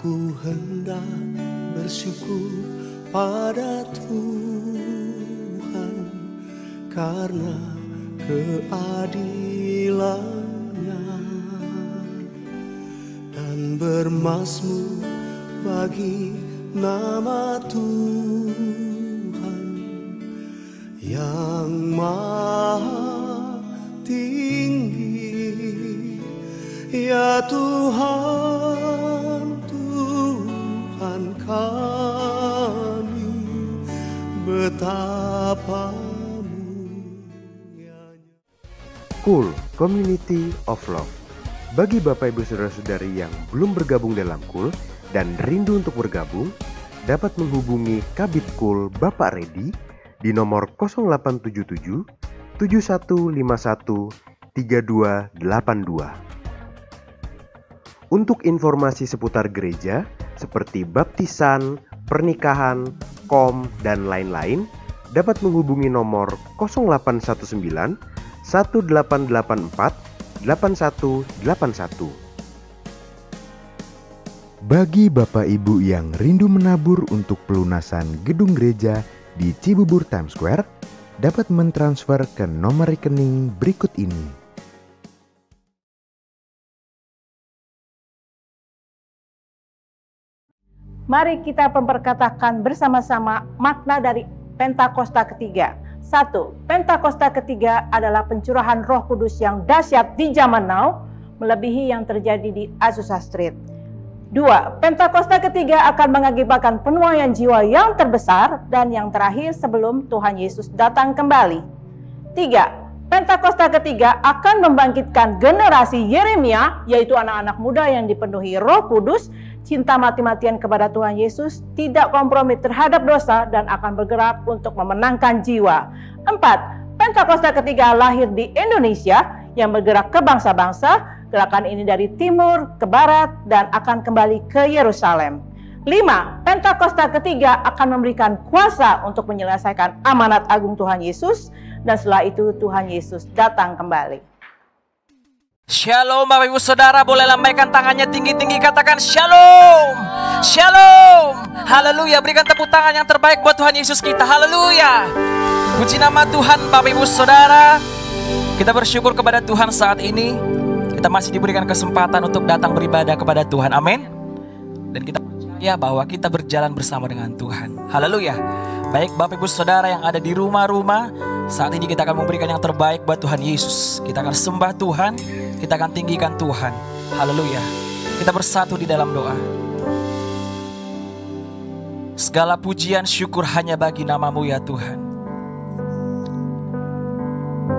Aku hendak bersyukur pada Tuhan karena keadilan-Nya dan bermazmur bagi nama Tuhan yang maha tinggi. Ya Tuhan, Tuhan kami, betapa mulianya. KUL, Community of Love. Bagi Bapak Ibu Saudara-saudari yang belum bergabung dalam KUL dan rindu untuk bergabung, dapat menghubungi Kabid KUL Bapak Redi di nomor 0877 7151 3282. Untuk informasi seputar gereja seperti baptisan, pernikahan, kom, dan lain-lain, dapat menghubungi nomor 0819 1884 8181. Bagi Bapak Ibu yang rindu menabur untuk pelunasan gedung gereja di Cibubur Times Square, dapat mentransfer ke nomor rekening berikut ini. Mari kita memperkatakan bersama-sama makna dari Pentakosta ketiga. 1. Pentakosta ketiga adalah pencurahan Roh Kudus yang dahsyat di zaman now, melebihi yang terjadi di Azusa Street. 2. Pentakosta ketiga akan mengakibatkan penuaian jiwa yang terbesar dan yang terakhir sebelum Tuhan Yesus datang kembali. 3. Pentakosta ketiga akan membangkitkan generasi Yeremia, yaitu anak-anak muda yang dipenuhi Roh Kudus, cinta mati-matian kepada Tuhan Yesus, tidak kompromi terhadap dosa, dan akan bergerak untuk memenangkan jiwa. 4. Pentakosta ketiga lahir di Indonesia yang bergerak ke bangsa-bangsa. Gerakan ini dari timur ke barat dan akan kembali ke Yerusalem. 5. Pentakosta ketiga akan memberikan kuasa untuk menyelesaikan amanat agung Tuhan Yesus, dan setelah itu Tuhan Yesus datang kembali. Shalom Bapak Ibu Saudara, boleh lambaikan tangannya tinggi-tinggi, katakan Shalom. Shalom. Haleluya, berikan tepuk tangan yang terbaik buat Tuhan Yesus kita. Haleluya. Puji nama Tuhan Bapak Ibu Saudara. Kita bersyukur kepada Tuhan saat ini. Kita masih diberikan kesempatan untuk datang beribadah kepada Tuhan. Amin. Dan kita percaya bahwa kita berjalan bersama dengan Tuhan. Haleluya. Baik Bapak Ibu Saudara yang ada di rumah-rumah, saat ini kita akan memberikan yang terbaik buat Tuhan Yesus. Kita akan sembah Tuhan, kita akan tinggikan Tuhan. Haleluya. Kita bersatu di dalam doa. Segala pujian syukur hanya bagi nama-Mu ya Tuhan.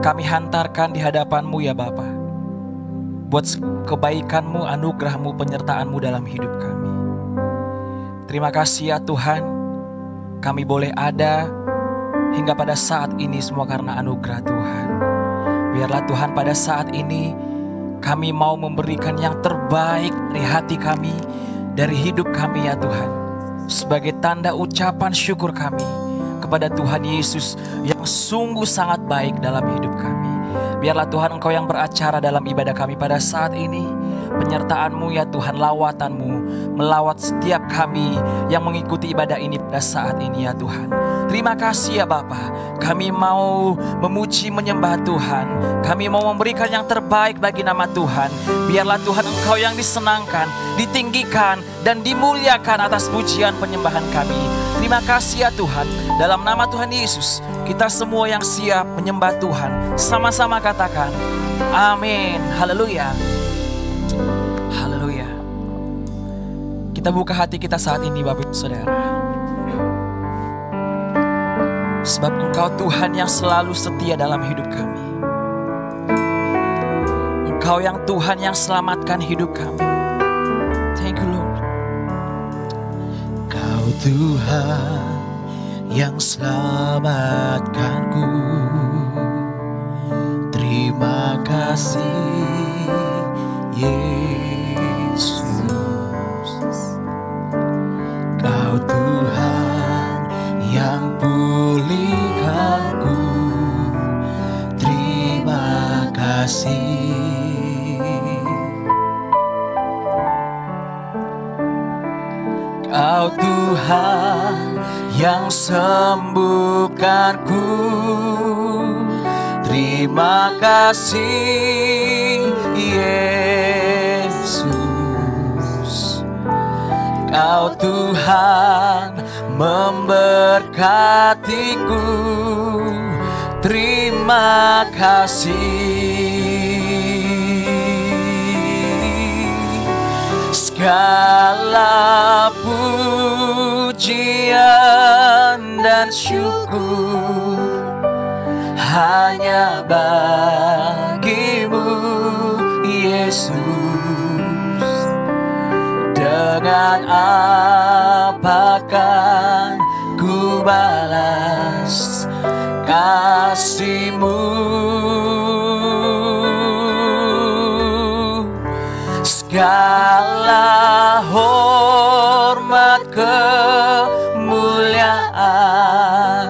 Kami hantarkan di hadapan-Mu ya Bapa, buat kebaikan-Mu, anugerah-Mu, penyertaan-Mu dalam hidup kami. Terima kasih ya Tuhan, kami boleh ada hingga pada saat ini semua karena anugerah Tuhan. Biarlah Tuhan pada saat ini kami mau memberikan yang terbaik dari hati kami, dari hidup kami ya Tuhan, sebagai tanda ucapan syukur kami kepada Tuhan Yesus yang sungguh sangat baik dalam hidup kami. Biarlah Tuhan Engkau yang beracara dalam ibadah kami pada saat ini. Penyertaan-Mu ya Tuhan, lawatan-Mu melawat setiap kami yang mengikuti ibadah ini pada saat ini ya Tuhan. Terima kasih ya Bapa. Kami mau memuji menyembah Tuhan. Kami mau memberikan yang terbaik bagi nama Tuhan. Biarlah Tuhan Engkau yang disenangkan, ditinggikan, dan dimuliakan atas pujian penyembahan kami. Terima kasih ya Tuhan. Dalam nama Tuhan Yesus, kita semua yang siap menyembah Tuhan, sama-sama katakan amin. Haleluya. Haleluya. Kita buka hati kita saat ini Bapak Ibu Saudara. Sebab Engkau Tuhan yang selalu setia dalam hidup kami. Engkau yang Tuhan yang selamatkan hidup kami. Thank you Lord. Kau Tuhan yang selamatkanku. Terima kasih Yesus. Kau Tuhan yang pulihkanku. Terima kasih. Kau Tuhan yang sembuhkanku. Terima kasih Yesus. Kau Tuhan memberkatiku. Terima kasih. Segala pujian dan syukur hanya bagimu Yesus. Dengan apakah ku balas kasih-Mu? Segala hormat kemuliaan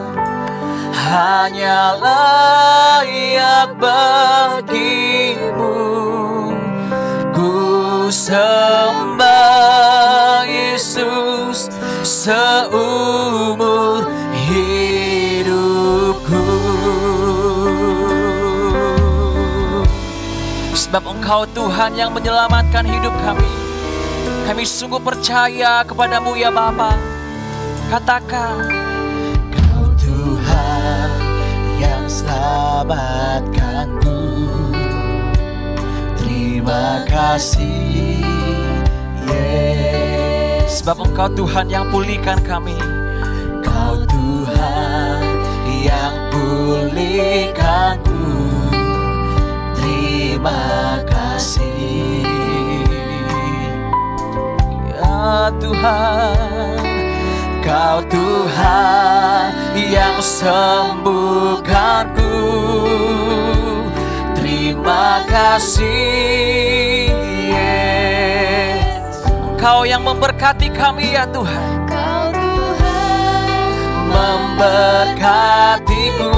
hanya layak bagimu. Ku sembah Yesus seumur hidupku. Sebab Engkau Tuhan yang menyelamatkan hidup kami. Kami sungguh percaya kepadamu ya Bapa. Katakan, Kau Tuhan yang selamatkanku. Terima kasih Yesus. Sebab Engkau Tuhan yang pulihkan kami. Kau Tuhan yang pulihkanku. Terima kasih ya Tuhan. Kau Tuhan yang sembuhkanku. Terima kasih Yesus. Engkau yang memberkati kami ya Tuhan. Kau Tuhan memberkatiku.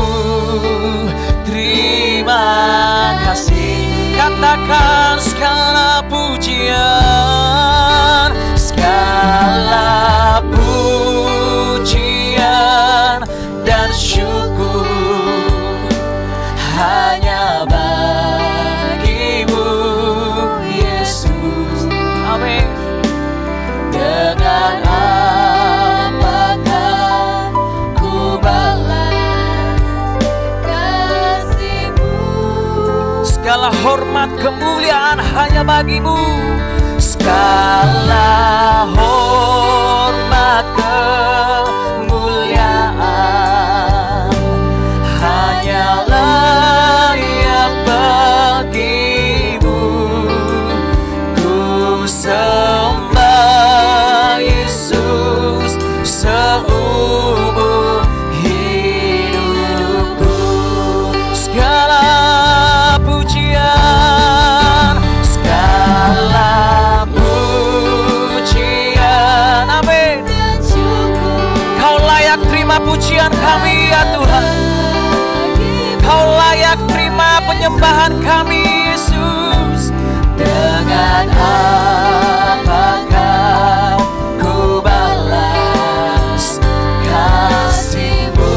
Terima kasih. Katakan segala pujian, segala pujian dan syukur hanya bagimu Yesus. Amin. Dengan apakah ku balas kasih-Mu? Segala hormat kemuliaan hanya bagimu. Segala hormat kemuliaan hanya layak bagimu. Ku sembah Yesus seumur hidupku. Segala pujian, segala pujian, amin. Kau layak terima pujian kami ya Tuhan. Kau layak terima penyembahan kami Yesus. Dengan apakah ku balas kasih-Mu?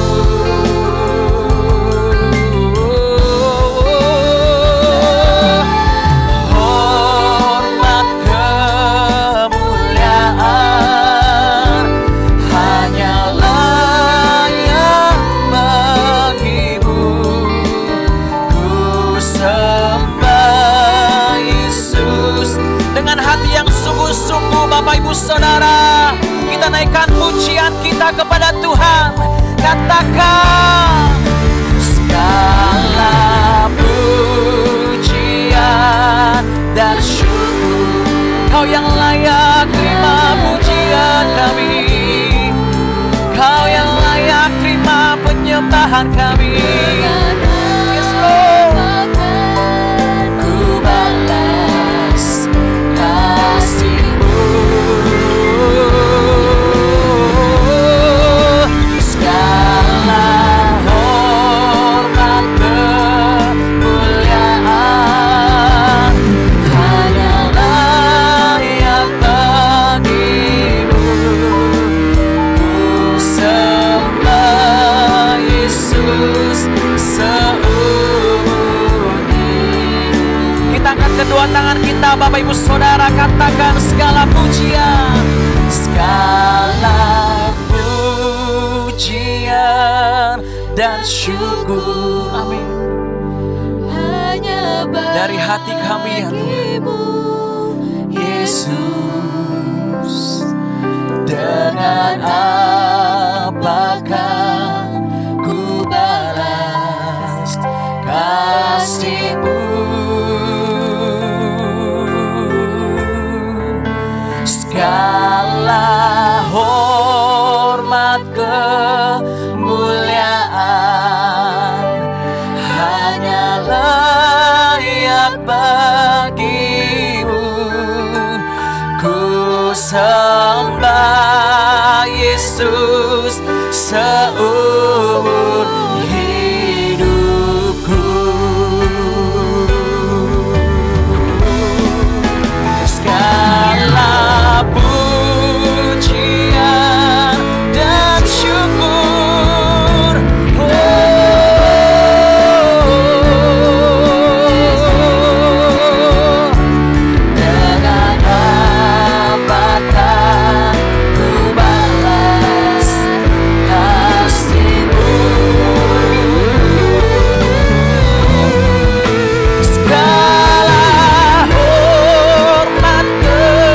Hormat kemuliaan hanya layak bagimu. Ku sembah Yesus. Dengan hati yang sungguh-sungguh Bapak Ibu Saudara, kita naikkan pujian kita kepada Tuhan. Katakan, segala pujian dan syukur. Kau yang layak terima pujian kami. Kau yang layak terima penyembahan kami. Yes Lord. Ku balas kasih-Mu. Segala hormat kemuliaan hanya layak bagimu. angkat tangan kita Bapak Ibu Saudara, katakan segala pujian, segala pujian dan syukur, amin, hanya dari hati kami ya Tuhan Yesus. Dengan apakah ku balas kasih-Mu? Segala hormat kemuliaan hanya layak bagi-Mu. Ku sembah Yesus seumur hidupku. Segala pujian dan syukur, dengan apakah ku balas kasih-Mu? Segala hormat kemuliaan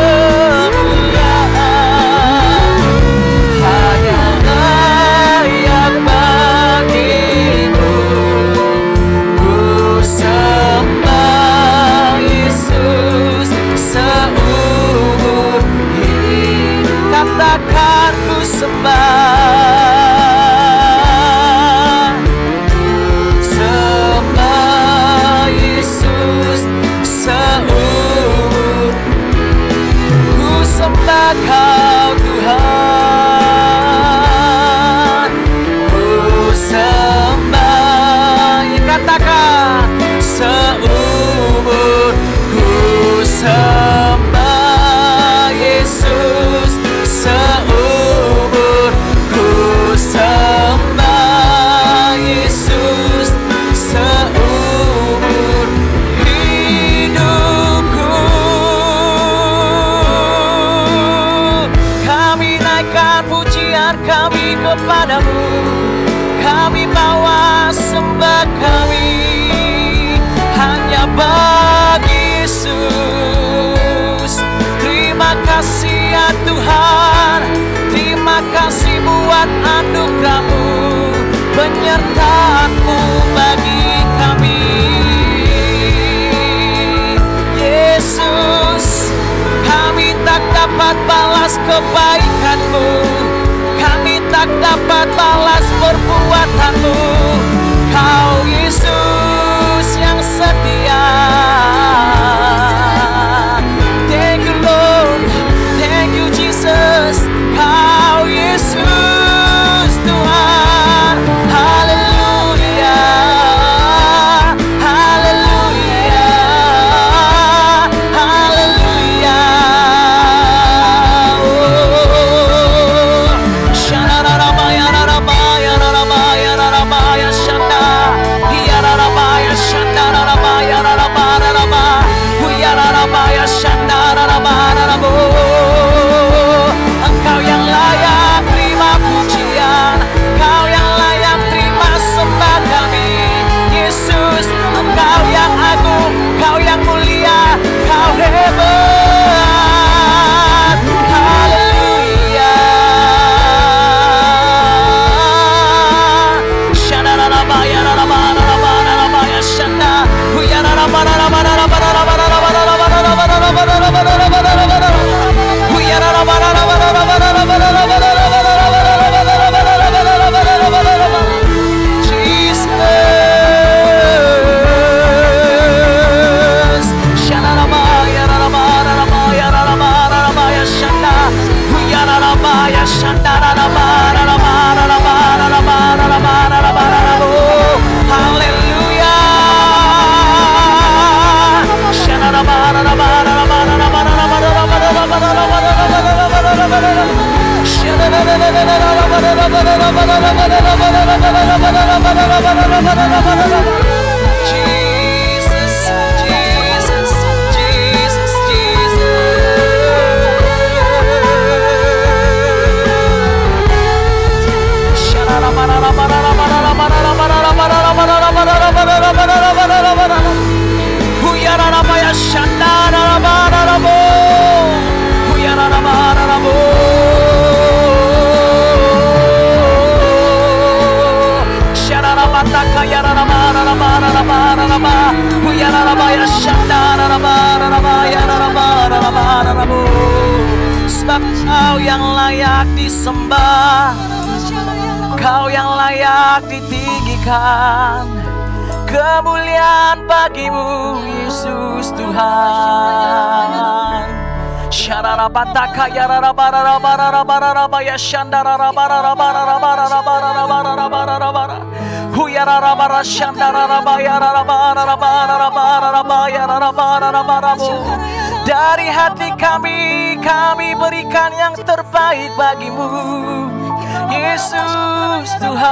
hanya layak bagi-Mu. Ku sembah Yesus seumur hidup. Katakan ku sembah Yesus seumur. Ku sembah Kau Tuhan, ku sembah, katakan seumur. Ku sembah Yesus seumur. Ku sembah Yesus seumur hidupku. Kami naikkan pujian kami kepadamu, kami bawa sembah kami hanya bagi Yesus. Terima kasih ya Tuhan, terima kasih buat anugerah-Mu, penyertaan-Mu bagi kami. Yesus, kami tak dapat balas kebaikan-Mu, kami tak dapat balas perbuatan-Mu. Kau Yesus yang setia. Thank you Lord, thank you Jesus. Kau Yesus Tuhan. Haleluya, haleluya, haleluya. Oh, shararabaya, rarabaya, rarabaya, rarabaya. Sebab Kau yang layak disembah, Kau yang layak ditinggikan. Kemuliaan bagimu Yesus Tuhan. Syararapataka yararabararabararabararaba ya shandararabararabararabararabararabararabarara. Huyararabara shandararabayararabararabararabararabararabararabararabu. Dari hati kami berikan yang terbaik bagimu Yesus Tuhan.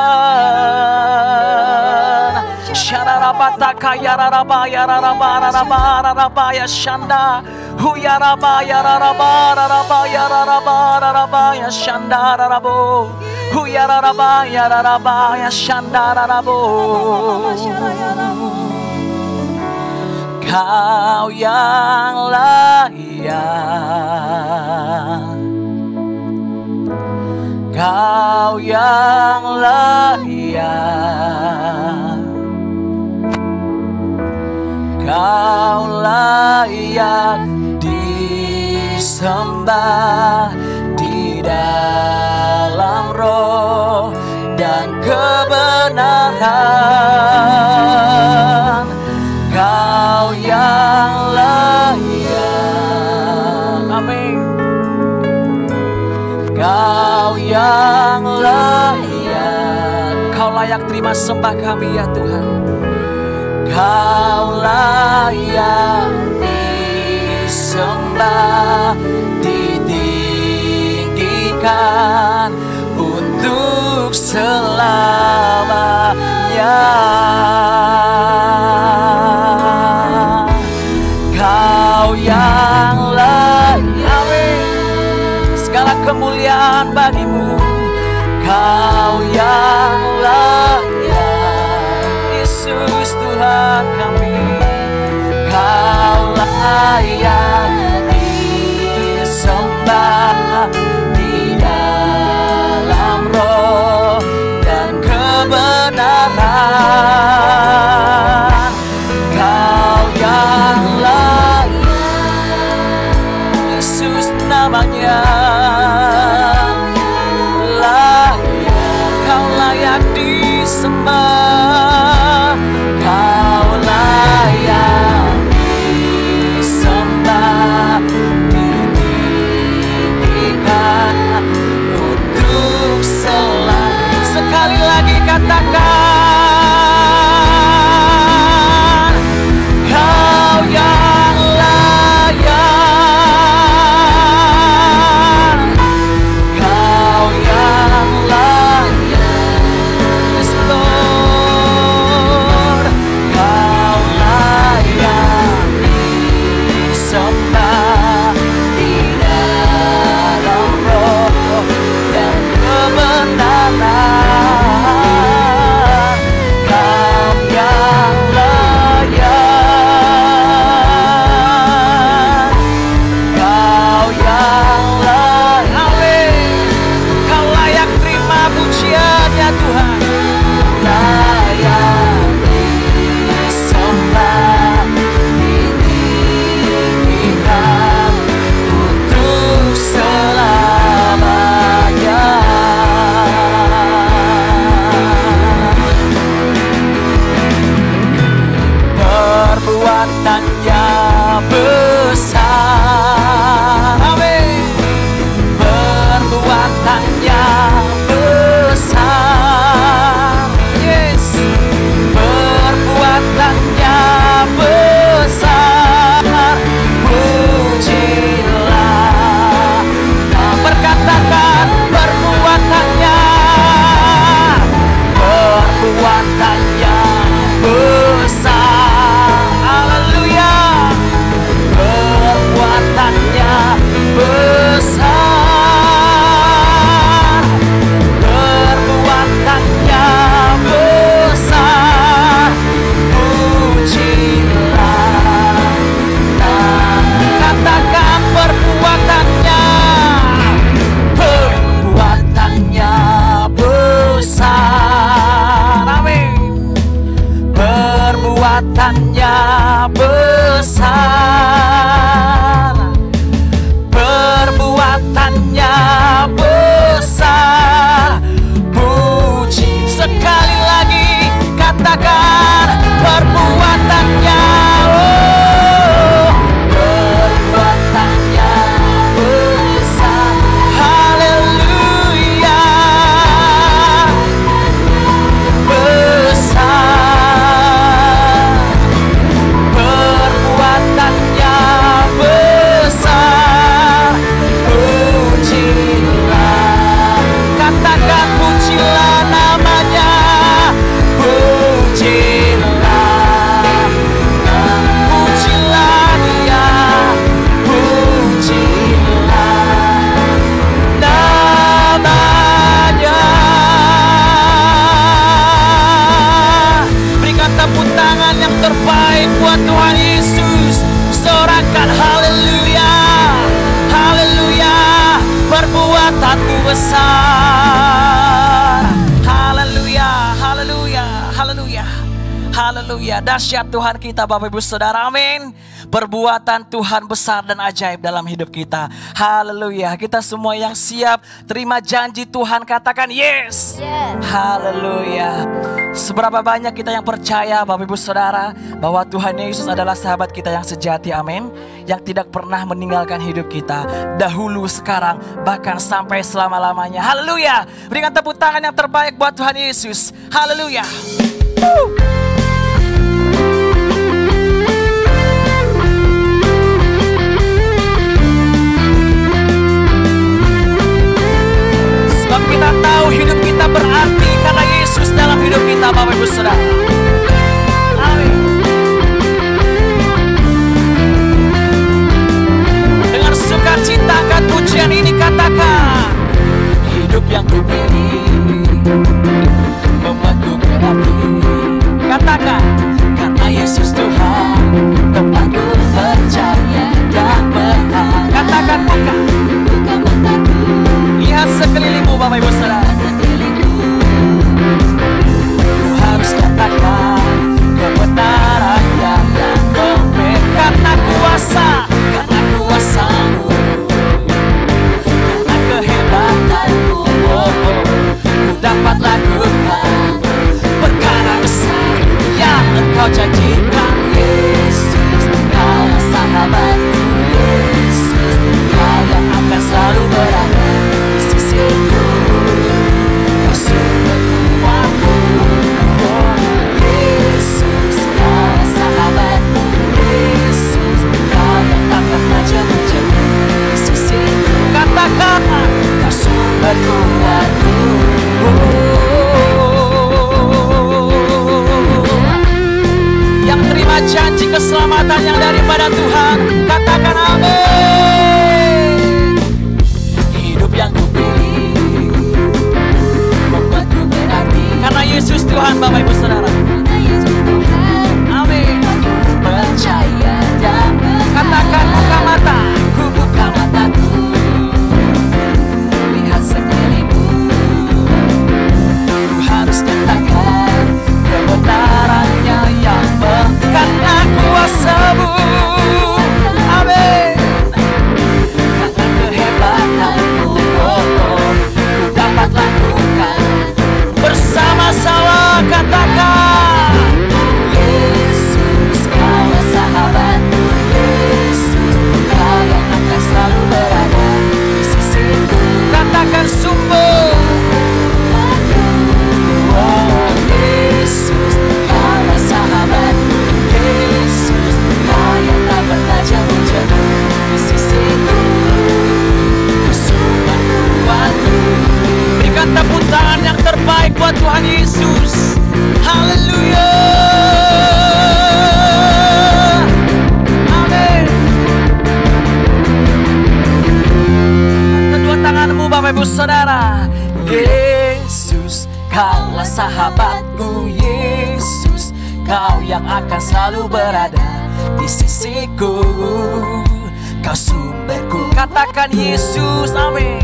Syararapataka yararabayararabararabararaba ya shanda. Huyaraba yararaba raraba yararaba raraba ya shandararabo. Huyaraba yararaba ya shandararabo. Kau yang layak, Kau yang layak, Kau layak disembah di dalam roh dan kebenaran. Kau yang layak, amin. Kau yang layak, Kau layak terima sembah kami ya Tuhan. Kau layak disembah, ditinggikan untuk selamanya. Kau yang layak, segala kemuliaan bagimu. Kau yang layak, Yesus Tuhan kami. Kau layak disembah di dalam roh dan kebenaran. perbuatannya besar, perbuatannya besar. Puji sekali lagi, katakan perbuatannya, oh, perbuatannya besar. Haleluya, besar, perbuatannya besar. Pujilah, katakan pujilah namanya, pujilah, pujilah dia, pujilah namanya. Berikan tepuk tangan yang terbaik buat Tuhan Yesus. Sorakan haleluya, haleluya, perbuatanmu besar. Haleluya, haleluya, haleluya, haleluya. Dahsyat Tuhan kita Bapak Ibu Saudara, amin. Perbuatan Tuhan besar dan ajaib dalam hidup kita. Haleluya. Kita semua yang siap terima janji Tuhan, katakan yes. Haleluya. Seberapa banyak kita yang percaya Bapak Ibu Saudara bahwa Tuhan Yesus adalah sahabat kita yang sejati, amin. Yang tidak pernah meninggalkan hidup kita dahulu, sekarang, bahkan sampai selama-lamanya. Haleluya. Berikan tepuk tangan yang terbaik buat Tuhan Yesus. Haleluya. Sebab kita tahu hidup kita berarti karena Yesus dalam hidup kita Bapak Ibu Saudara. Amin. Dengan sukacita angkat pujian ini, katakan hidup yang kupilih membuatku berarti. Katakan karena Yesus Tuhan tempatku percaya dan berharap. Katakan buka mataku, lihat sekelilingmu Bapak Ibu Saudara. Ku harus katakan kebenaran yang memberi, karena kuasamu, karena kehebatanmu, ku dapat lakukan perkara besar yang Engkau janjikan. Yesus, Kau sahabatku. Yesus, Kau yang akan selalu berada di sisiku. Kau sumber kuatku. Oh, Yesus, Kau sahabatku. Yesus, Kau yang tak pernah jauh-jauh di sisiku. Katakan, Kau sumber kuatku. Yang terima janji keselamatan yang daripada Tuhan, katakan amin. Hidup yang kupilih membuatku berarti karena Yesus Tuhan Bapak Ibu Saudara. Amin. Percaya dan katakan buka mata, ku buka mataku, lihat sekelilingku. Ku harus katakan kebenarannya yang karena kuasamu, amin. Karena kehebatanmu, ku dapat lakukan bersama-sama. Katakan Yesus, Kau sahabatku. Yesus, Kau yang akan selalu berada di sisiku. Katakan sumber. Oh Yesus, Kau sahabatku. Yesus, Kau yang tak pernah jauh-jauh di sisiku. Sumber kuatku. Berikan tepuk tangan yang terbaik buat Tuhan Yesus. Haleluya. Amin. Kedua tanganmu Bapak Ibu Saudara. Yesus, Kaulah sahabatku. Yesus, Kau yang akan selalu berada di sisiku. Kau sumberku. Katakan Yesus, amin.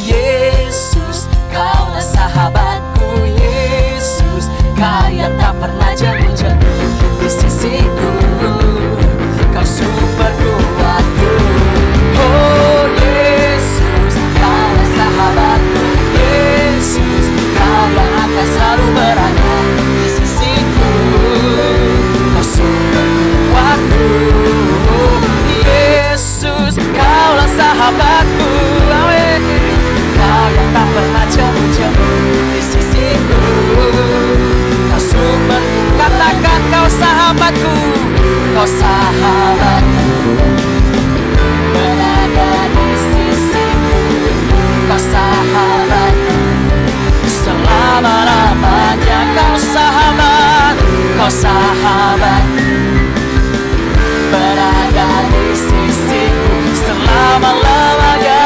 Yesus, Kaulah sahabatku. Yesus, Kau yang tak pernah jauh-jauh di sisiku, Kau sumber kuatku. Oh Yesus, Kaulah sahabatku. Yesus, Kau yang akan selalu berada di sisiku, Kau sumber kuatku. Yesus, Kaulah sahabatku. Amin. Kau yang tak pernah jemu-jemu di sisiku, Kau sumber. Katakan Kau sahabatku, Kau sahabatku, berada di sisiku, Kau sahabatku, selama-lamanya. Kau sahabat, Kau sahabat, berada di sisiku selama-lamanya.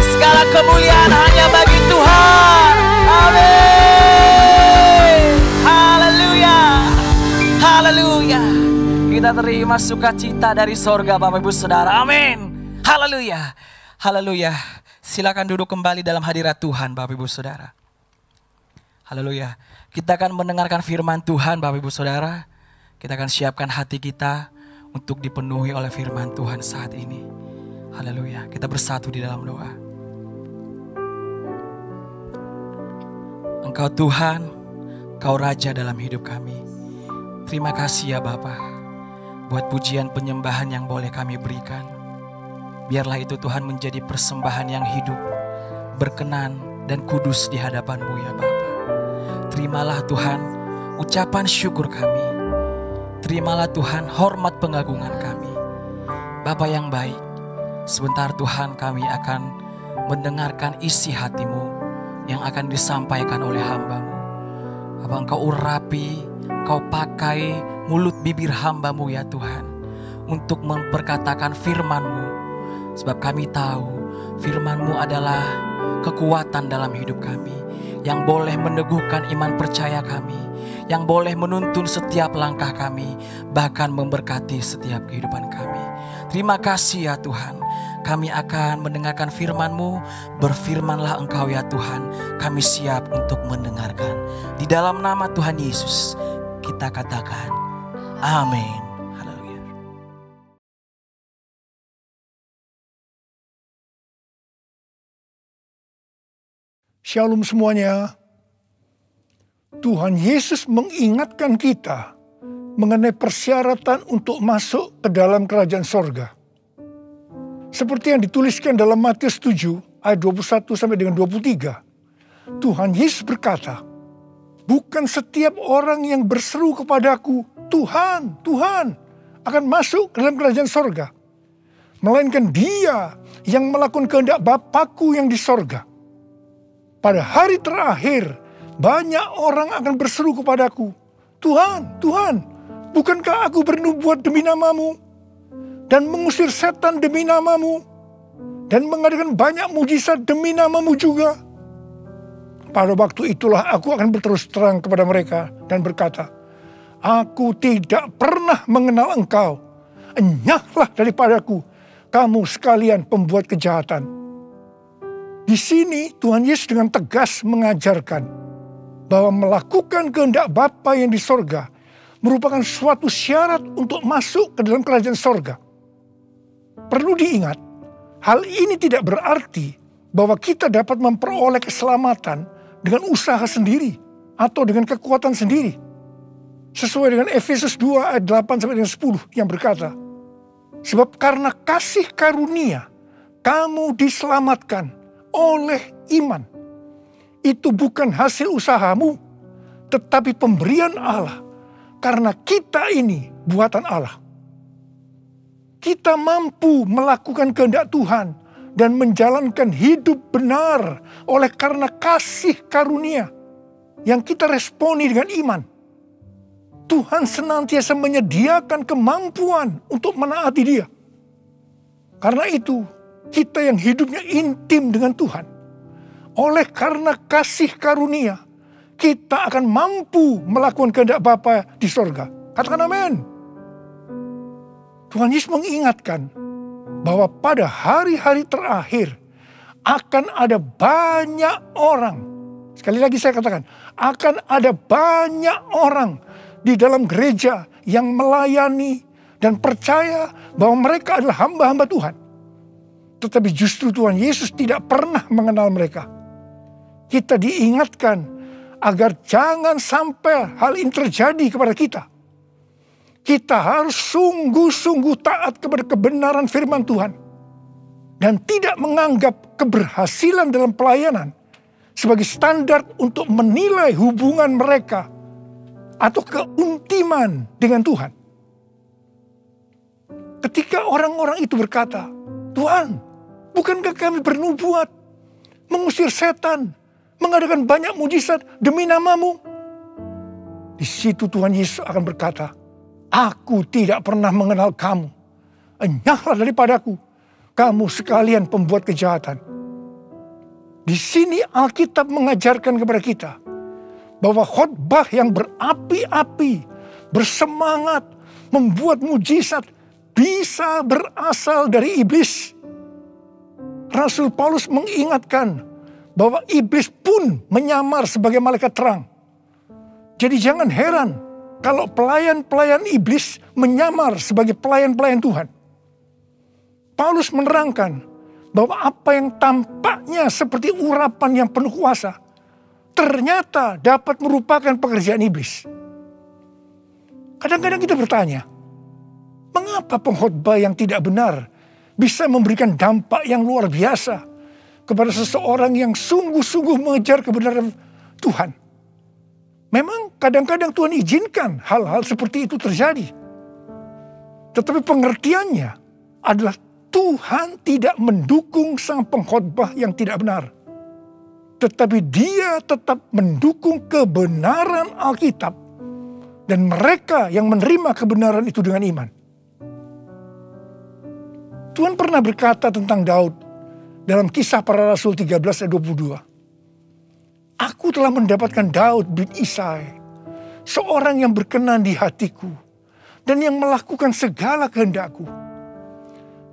Segala kemuliaan hanya bagi Tuhan. Amin. Haleluya. Haleluya. Kita terima sukacita dari sorga Bapak Ibu Saudara. Amin. Haleluya. Haleluya. Silakan duduk kembali dalam hadirat Tuhan Bapak Ibu Saudara. Haleluya. Kita akan mendengarkan firman Tuhan Bapak Ibu Saudara. Kita akan siapkan hati kita untuk dipenuhi oleh firman Tuhan saat ini. Haleluya. Kita bersatu di dalam doa. Engkau Tuhan, Kau Raja dalam hidup kami. Terima kasih ya Bapa, buat pujian penyembahan yang boleh kami berikan. Biarlah itu Tuhan menjadi persembahan yang hidup, berkenan dan kudus di hadapan-Mu ya Bapa. Terimalah Tuhan ucapan syukur kami. Terimalah Tuhan hormat pengagungan kami. Bapa yang baik, sebentar Tuhan kami akan mendengarkan isi hati-Mu yang akan disampaikan oleh hamba-Mu. Apa Engkau urapi, Kau pakai mulut bibir hamba-Mu ya Tuhan, untuk memperkatakan firman-Mu. Sebab kami tahu firman-Mu adalah kekuatan dalam hidup kami, yang boleh meneguhkan iman percaya kami, yang boleh menuntun setiap langkah kami, bahkan memberkati setiap kehidupan kami. Terima kasih ya Tuhan. Kami akan mendengarkan firman-Mu. Berfirmanlah Engkau ya Tuhan. Kami siap untuk mendengarkan. Di dalam nama Tuhan Yesus kita katakan amin. Haleluya. Shalom semuanya. Tuhan Yesus mengingatkan kita mengenai persyaratan untuk masuk ke dalam kerajaan sorga. Seperti yang dituliskan dalam Matius 7 ayat 21 sampai dengan 23. Tuhan Yesus berkata, bukan setiap orang yang berseru kepadaku, Tuhan, Tuhan, akan masuk ke dalam kerajaan sorga. Melainkan dia yang melakukan kehendak Bapa-Ku yang di sorga. Pada hari terakhir, banyak orang akan berseru kepadaku, Tuhan, Tuhan, bukankah aku bernubuat demi nama-Mu? Dan mengusir setan demi nama-Mu, dan mengadakan banyak mujizat demi nama-Mu juga. Pada waktu itulah aku akan berterus terang kepada mereka dan berkata, aku tidak pernah mengenal engkau. Enyahlah daripadaku, kamu sekalian pembuat kejahatan. Di sini Tuhan Yesus dengan tegas mengajarkan bahwa melakukan kehendak Bapa yang di sorga merupakan suatu syarat untuk masuk ke dalam kerajaan sorga. Perlu diingat, hal ini tidak berarti bahwa kita dapat memperoleh keselamatan dengan usaha sendiri atau dengan kekuatan sendiri. Sesuai dengan Efesus 2 ayat 8 sampai dengan 10 yang berkata, sebab karena kasih karunia kamu diselamatkan oleh iman. Itu bukan hasil usahamu, tetapi pemberian Allah, karena kita ini buatan Allah. Kita mampu melakukan kehendak Tuhan dan menjalankan hidup benar oleh karena kasih karunia yang kita responi dengan iman. Tuhan senantiasa menyediakan kemampuan untuk menaati Dia. Karena itu, kita yang hidupnya intim dengan Tuhan, oleh karena kasih karunia, kita akan mampu melakukan kehendak Bapa di sorga. Katakan amin. Tuhan Yesus mengingatkan bahwa pada hari-hari terakhir akan ada banyak orang Sekali lagi saya katakan, akan ada banyak orang di dalam gereja yang melayani dan percaya bahwa mereka adalah hamba-hamba Tuhan. Tetapi justru Tuhan Yesus tidak pernah mengenal mereka. Kita diingatkan agar jangan sampai hal ini terjadi kepada kita. Kita harus sungguh-sungguh taat kepada kebenaran firman Tuhan. Dan tidak menganggap keberhasilan dalam pelayanan sebagai standar untuk menilai hubungan mereka atau keuntiman dengan Tuhan. Ketika orang-orang itu berkata, Tuhan, bukankah kami bernubuat, mengusir setan, mengadakan banyak mujizat demi nama-Mu? Di situ Tuhan Yesus akan berkata, aku tidak pernah mengenal kamu. Enyahlah daripadaku, kamu sekalian pembuat kejahatan. Di sini Alkitab mengajarkan kepada kita bahwa khotbah yang berapi-api, bersemangat, membuat mujizat bisa berasal dari iblis. Rasul Paulus mengingatkan bahwa iblis pun menyamar sebagai malaikat terang. Jadi jangan heran kalau pelayan-pelayan iblis menyamar sebagai pelayan-pelayan Tuhan. Paulus menerangkan bahwa apa yang tampaknya seperti urapan yang penuh kuasa ternyata dapat merupakan pekerjaan iblis. Kadang-kadang kita bertanya, mengapa pengkhotbah yang tidak benar bisa memberikan dampak yang luar biasa kepada seseorang yang sungguh-sungguh mengejar kebenaran Tuhan? Memang kadang-kadang Tuhan izinkan hal-hal seperti itu terjadi. Tetapi pengertiannya adalah Tuhan tidak mendukung sang pengkhotbah yang tidak benar. Tetapi Dia tetap mendukung kebenaran Alkitab dan mereka yang menerima kebenaran itu dengan iman. Tuhan pernah berkata tentang Daud dalam Kisah Para Rasul 13 ayat 22. Aku telah mendapatkan Daud bin Isai, seorang yang berkenan di hatiku dan yang melakukan segala kehendakku.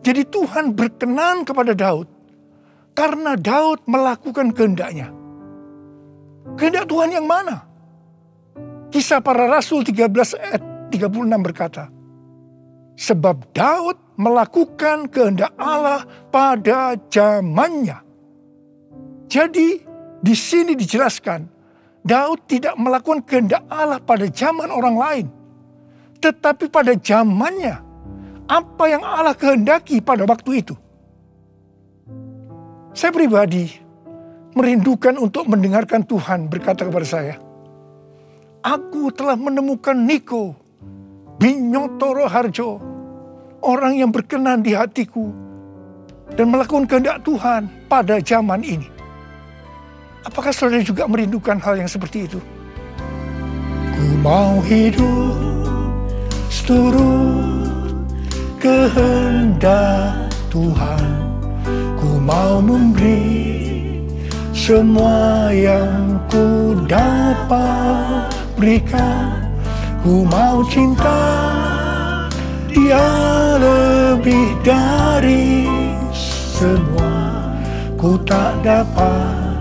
Jadi Tuhan berkenan kepada Daud karena Daud melakukan kehendaknya. Kehendak Tuhan yang mana? Kisah Para Rasul 13 ayat 36 berkata, sebab Daud melakukan kehendak Allah pada zamannya. Jadi di sini dijelaskan, Daud tidak melakukan kehendak Allah pada zaman orang lain, tetapi pada zamannya. Apa yang Allah kehendaki pada waktu itu. Saya pribadi merindukan untuk mendengarkan Tuhan berkata kepada saya, aku telah menemukan Niko Binyotoro Harjo, orang yang berkenan di hatiku dan melakukan kehendak Tuhan pada zaman ini. Apakah saudara juga merindukan hal yang seperti itu? Ku mau hidup seturut kehendak Tuhan, ku mau memberi semua yang ku dapat berikan. Ku mau cinta Dia lebih dari semua. Ku tak dapat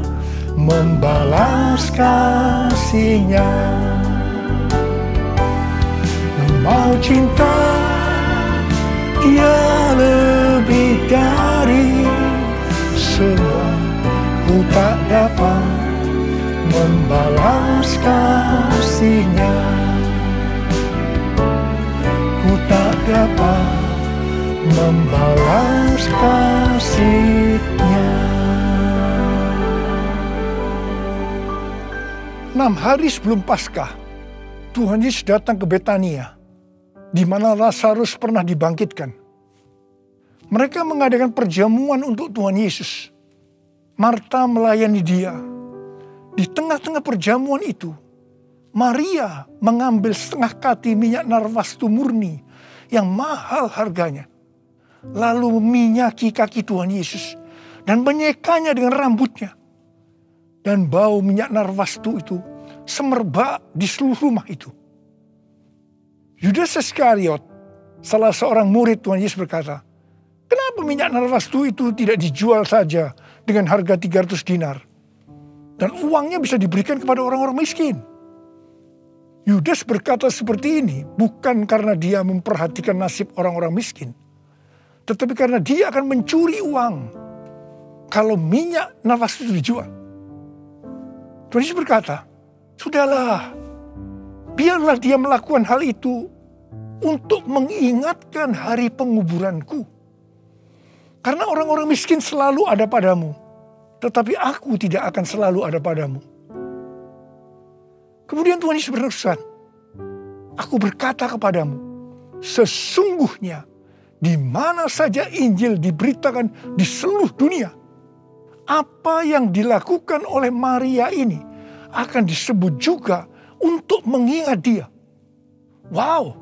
membalas kasih-Nya. Ku mau cinta Dia lebih dari semua. Ku tak dapat membalas kasih-Nya. Ku tak dapat membalas kasih-Nya. 6 hari sebelum Paskah, Tuhan Yesus datang ke Betania, di mana Lazarus pernah dibangkitkan. Mereka mengadakan perjamuan untuk Tuhan Yesus. Marta melayani Dia. Di tengah-tengah perjamuan itu, Maria mengambil setengah kati minyak narwastu murni yang mahal harganya. Lalu meminyaki kaki Tuhan Yesus dan menyekanya dengan rambutnya. Dan bau minyak narwastu itu semerbak di seluruh rumah itu. Yudas Iskariot, salah seorang murid Tuhan Yesus berkata, kenapa minyak narwastu itu tidak dijual saja dengan harga 300 dinar? Dan uangnya bisa diberikan kepada orang-orang miskin. Yudas berkata seperti ini bukan karena dia memperhatikan nasib orang-orang miskin. Tetapi karena dia akan mencuri uang kalau minyak nafas itu dijual. Tuhan Yesus berkata, sudahlah, biarlah dia melakukan hal itu untuk mengingatkan hari penguburanku. Karena orang-orang miskin selalu ada padamu, tetapi aku tidak akan selalu ada padamu. Kemudian Tuhan Yesus berpesan, aku berkata kepadamu, sesungguhnya di mana saja Injil diberitakan di seluruh dunia, apa yang dilakukan oleh Maria ini akan disebut juga untuk mengingat dia. Wow,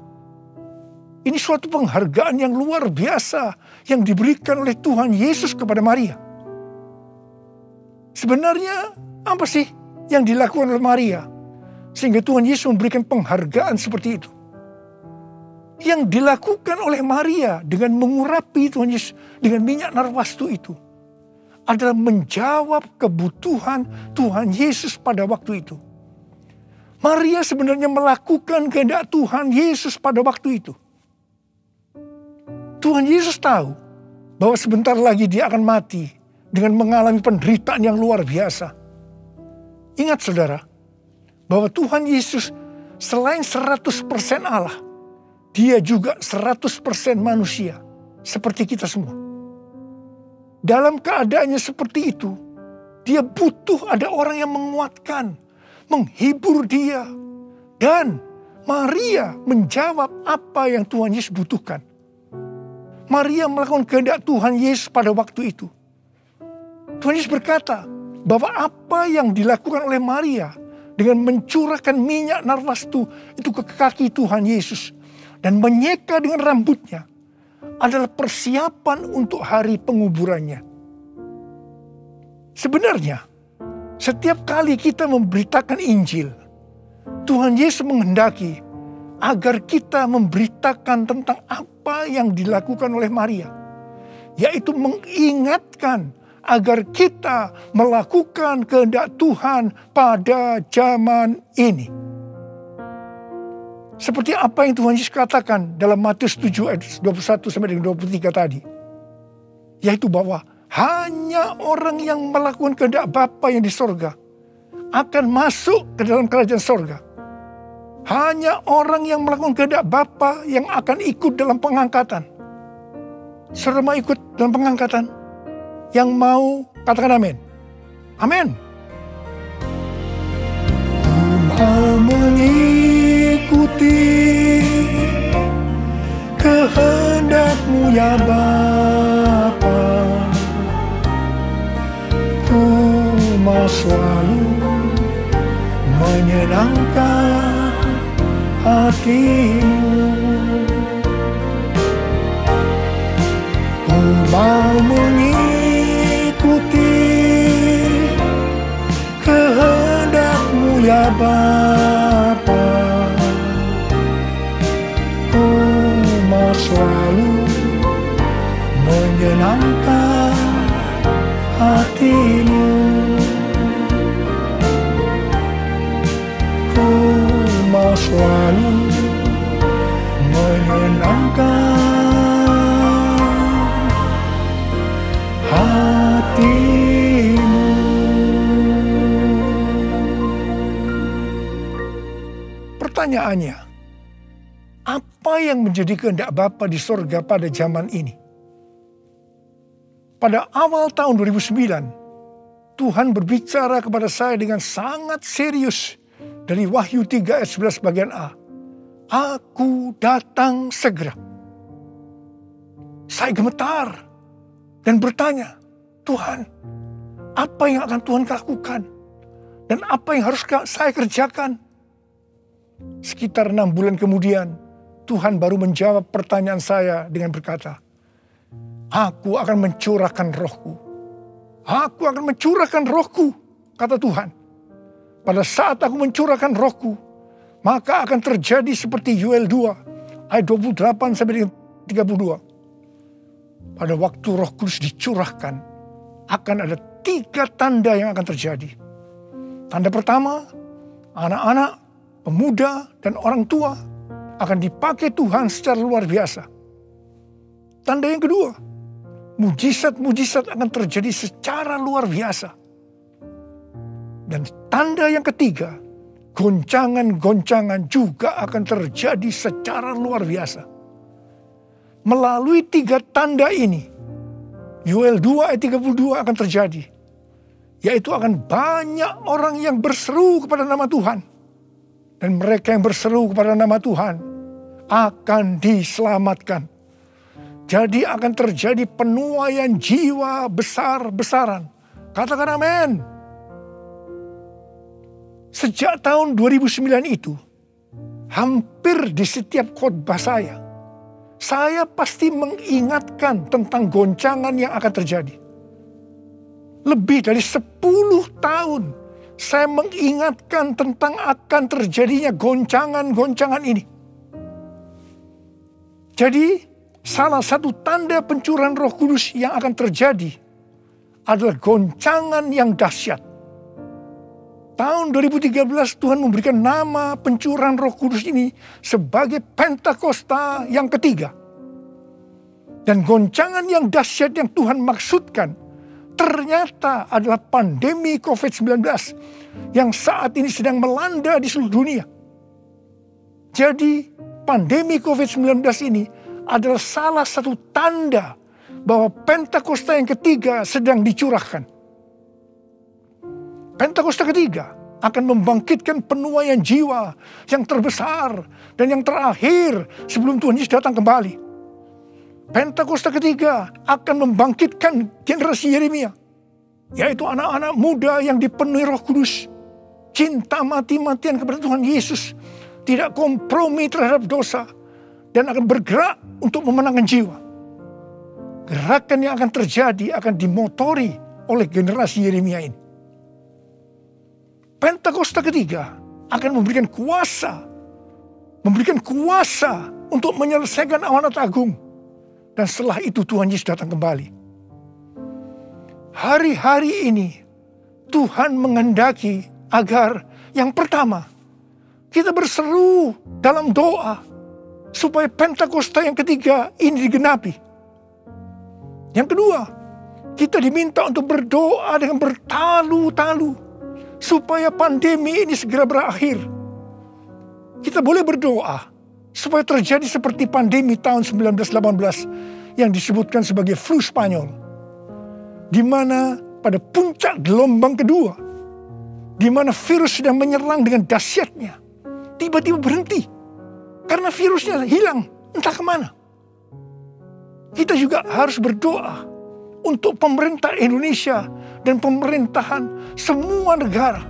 ini suatu penghargaan yang luar biasa yang diberikan oleh Tuhan Yesus kepada Maria. Sebenarnya apa sih yang dilakukan oleh Maria sehingga Tuhan Yesus memberikan penghargaan seperti itu? Yang dilakukan oleh Maria dengan mengurapi Tuhan Yesus dengan minyak narwastu itu adalah menjawab kebutuhan Tuhan Yesus pada waktu itu. Maria sebenarnya melakukan kehendak Tuhan Yesus pada waktu itu. Tuhan Yesus tahu bahwa sebentar lagi dia akan mati dengan mengalami penderitaan yang luar biasa. Ingat saudara, bahwa Tuhan Yesus selain 100% Allah, dia juga 100% manusia seperti kita semua. Dalam keadaannya seperti itu, dia butuh ada orang yang menguatkan, menghibur dia. Dan Maria menjawab apa yang Tuhan Yesus butuhkan. Maria melakukan kehendak Tuhan Yesus pada waktu itu. Tuhan Yesus berkata bahwa apa yang dilakukan oleh Maria dengan mencurahkan minyak narwastu itu ke kaki Tuhan Yesus dan menyeka dengan rambutnya adalah persiapan untuk hari penguburannya. Sebenarnya, setiap kali kita memberitakan Injil, Tuhan Yesus menghendaki agar kita memberitakan tentang apa yang dilakukan oleh Maria, yaitu mengingatkan agar kita melakukan kehendak Tuhan pada zaman ini. Seperti apa yang Tuhan Yesus katakan dalam Matius 7 ayat 21 sampai dengan 23 tadi, yaitu bahwa hanya orang yang melakukan kehendak Bapa yang di sorga akan masuk ke dalam kerajaan sorga. Hanya orang yang melakukan kehendak Bapa yang akan ikut dalam pengangkatan. Saudara mau ikut dalam pengangkatan? Yang mau katakan amin. Amin. Mau mengikuti kehendak-Mu ya Bapa. Ku mau selalu menyenangkan hati-Mu. Ku mau mengikuti kehendak-Mu ya Bapa. Ku mau selalu menyenangkan hati-Mu. Ku mau selalu menyenangkan hati-Mu. Pertanyaannya, apa yang menjadi kehendak Bapa di sorga pada zaman ini? Pada awal tahun 2009, Tuhan berbicara kepada saya dengan sangat serius dari Wahyu 3 ayat 11 bagian A. Aku datang segera. Saya gemetar dan bertanya, Tuhan, apa yang akan Tuhan lakukan? Dan apa yang harus saya kerjakan? Sekitar 6 bulan kemudian, Tuhan baru menjawab pertanyaan saya dengan berkata, Aku akan mencurahkan rohku. Aku akan mencurahkan rohku, kata Tuhan. Pada saat aku mencurahkan rohku, maka akan terjadi seperti Yoel 2, ayat 28 sampai 32. Pada waktu Roh Kudus dicurahkan, akan ada 3 tanda yang akan terjadi. Tanda pertama, anak-anak, pemuda, dan orang tua akan dipakai Tuhan secara luar biasa. Tanda yang kedua, mujizat-mujizat akan terjadi secara luar biasa. Dan tanda yang ketiga, goncangan-goncangan juga akan terjadi secara luar biasa. Melalui 3 tanda ini, Yoel 2 ayat 32 akan terjadi. Yaitu akan banyak orang yang berseru kepada nama Tuhan. Dan mereka yang berseru kepada nama Tuhan akan diselamatkan. Jadi akan terjadi penuaian jiwa besar-besaran. Katakan amin. Sejak tahun 2009 itu, hampir di setiap khotbah saya pasti mengingatkan tentang goncangan yang akan terjadi. Lebih dari 10 tahun saya mengingatkan tentang akan terjadinya goncangan-goncangan ini. Jadi salah satu tanda pencurahan Roh Kudus yang akan terjadi adalah goncangan yang dahsyat. Tahun 2013 Tuhan memberikan nama pencurahan Roh Kudus ini sebagai Pentakosta yang ketiga. Dan goncangan yang dahsyat yang Tuhan maksudkan ternyata adalah pandemi COVID-19 yang saat ini sedang melanda di seluruh dunia. Jadi pandemi COVID-19 ini adalah salah satu tanda bahwa Pentakosta yang ketiga sedang dicurahkan. Pentakosta ketiga akan membangkitkan penuaian jiwa yang terbesar dan yang terakhir sebelum Tuhan Yesus datang kembali. Pentakosta ketiga akan membangkitkan generasi Yeremia, yaitu anak-anak muda yang dipenuhi Roh Kudus, cinta mati-matian kepada Tuhan Yesus, tidak kompromi terhadap dosa, dan akan bergerak untuk memenangkan jiwa. Gerakan yang akan terjadi akan dimotori oleh generasi Yeremia ini. Pentakosta ketiga akan memberikan kuasa untuk menyelesaikan amanat agung. Dan setelah itu Tuhan Yesus datang kembali. Hari-hari ini Tuhan menghendaki agar yang pertama, kita berseru dalam doa supaya Pentakosta yang ketiga ini digenapi. Yang kedua, kita diminta untuk berdoa dengan bertalu-talu supaya pandemi ini segera berakhir. Kita boleh berdoa supaya terjadi seperti pandemi tahun 1918 yang disebutkan sebagai flu Spanyol, di mana pada puncak gelombang kedua, di mana virus sedang menyerang dengan dahsyatnya, tiba-tiba berhenti karena virusnya hilang entah kemana. Kita juga harus berdoa untuk pemerintah Indonesia dan pemerintahan semua negara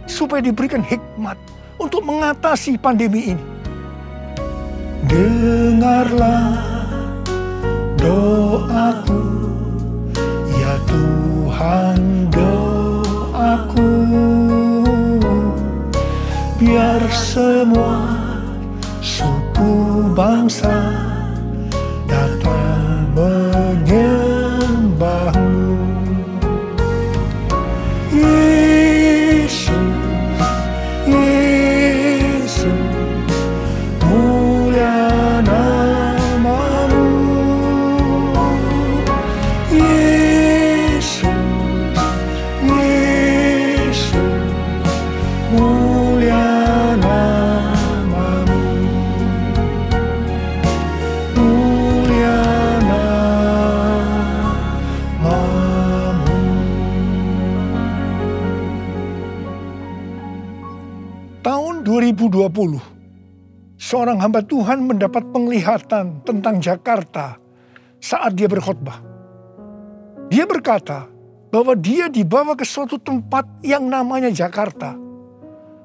supaya diberikan hikmat untuk mengatasi pandemi ini. Dengarlah doaku, ya Tuhan, doaku, biar semua suku bangsa datang menyembahmu. Yesus, Yesus, mulia namamu. Yesus, Yesus, mulia namamu. Mulia namamu. Tahun 2020, seorang hamba Tuhan mendapat penglihatan tentang Jakarta saat dia berkhotbah. Dia berkata bahwa dia dibawa ke suatu tempat yang namanya Jakarta.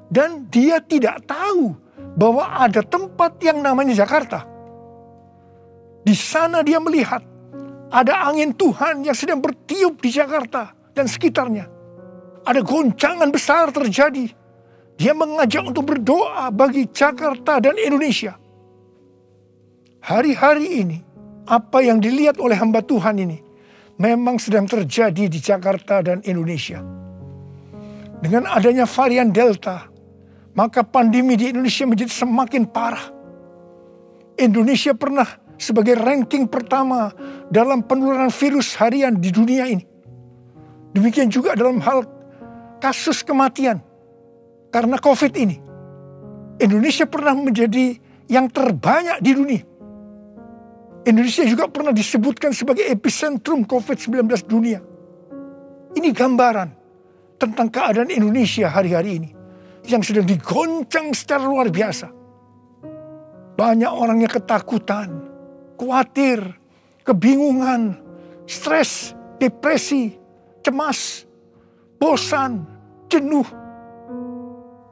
Dan dia tidak tahu bahwa ada tempat yang namanya Jakarta. Di sana dia melihat ada angin Tuhan yang sedang bertiup di Jakarta dan sekitarnya. Ada goncangan besar terjadi. Dia mengajak untuk berdoa bagi Jakarta dan Indonesia. Hari-hari ini, apa yang dilihat oleh hamba Tuhan ini memang sedang terjadi di Jakarta dan Indonesia. Dengan adanya varian Delta, maka pandemi di Indonesia menjadi semakin parah. Indonesia pernah sebagai ranking pertama dalam penularan virus harian di dunia ini. Demikian juga dalam hal kasus kematian karena COVID ini. Indonesia pernah menjadi yang terbanyak di dunia. Indonesia juga pernah disebutkan sebagai epicentrum COVID-19 dunia. Ini gambaran tentang keadaan Indonesia hari-hari ini yang sedang digoncang secara luar biasa. Banyak orang yang ketakutan, khawatir, kebingungan, stres, depresi, cemas, bosan, jenuh.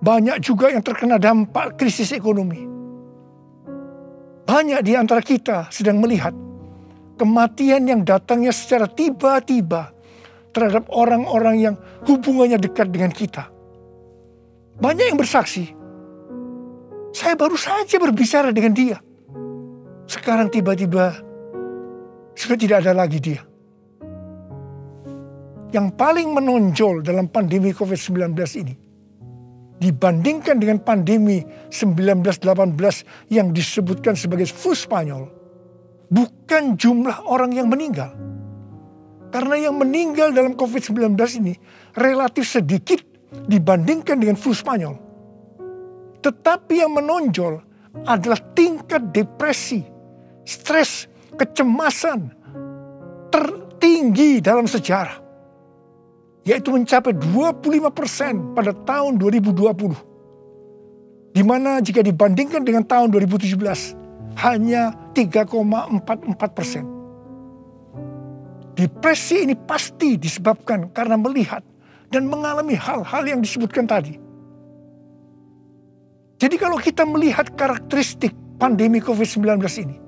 Banyak juga yang terkena dampak krisis ekonomi. Banyak di antara kita sedang melihat kematian yang datangnya secara tiba-tiba terhadap orang-orang yang hubungannya dekat dengan kita. Banyak yang bersaksi, saya baru saja berbicara dengan dia. Sekarang tiba-tiba sudah tidak ada lagi dia. Yang paling menonjol dalam pandemi COVID-19 ini, dibandingkan dengan pandemi 1918 yang disebutkan sebagai flu Spanyol, bukan jumlah orang yang meninggal. Karena yang meninggal dalam COVID-19 ini relatif sedikit dibandingkan dengan flu Spanyol. Tetapi yang menonjol adalah tingkat depresi, stres, kecemasan tertinggi dalam sejarah. Yaitu mencapai 25% pada tahun 2020. Di mana jika dibandingkan dengan tahun 2017 hanya 3,44%. Depresi ini pasti disebabkan karena melihat dan mengalami hal-hal yang disebutkan tadi. Jadi kalau kita melihat karakteristik pandemi COVID-19 ini,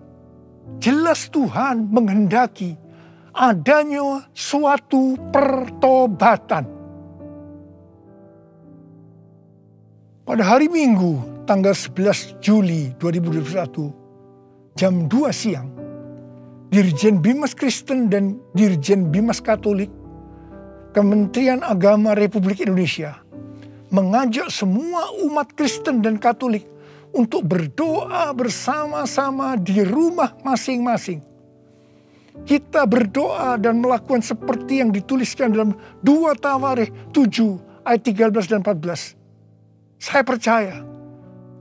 jelas Tuhan menghendaki adanya suatu pertobatan. Pada hari Minggu tanggal 11 Juli 2021 jam 2 siang, Dirjen Bimas Kristen dan Dirjen Bimas Katolik Kementerian Agama Republik Indonesia mengajak semua umat Kristen dan Katolik untuk berdoa bersama-sama di rumah masing-masing. Kita berdoa dan melakukan seperti yang dituliskan dalam 2 Tawarikh 7 ayat 13 dan 14. Saya percaya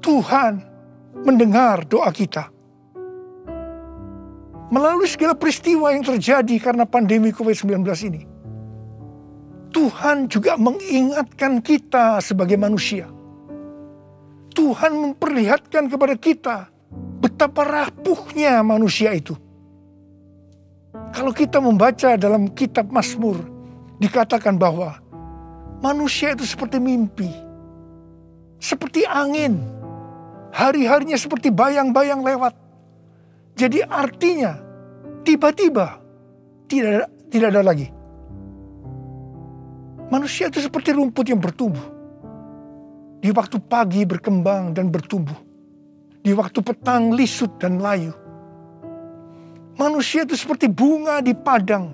Tuhan mendengar doa kita. Melalui segala peristiwa yang terjadi karena pandemi COVID-19 ini, Tuhan juga mengingatkan kita sebagai manusia. Tuhan memperlihatkan kepada kita betapa rapuhnya manusia itu. Kalau kita membaca dalam kitab Mazmur, dikatakan bahwa manusia itu seperti mimpi, seperti angin, hari-harinya seperti bayang-bayang lewat. Jadi artinya tiba-tiba tidak ada lagi. Manusia itu seperti rumput yang bertumbuh. Di waktu pagi berkembang dan bertumbuh. Di waktu petang lisut dan layu. Manusia itu seperti bunga di padang.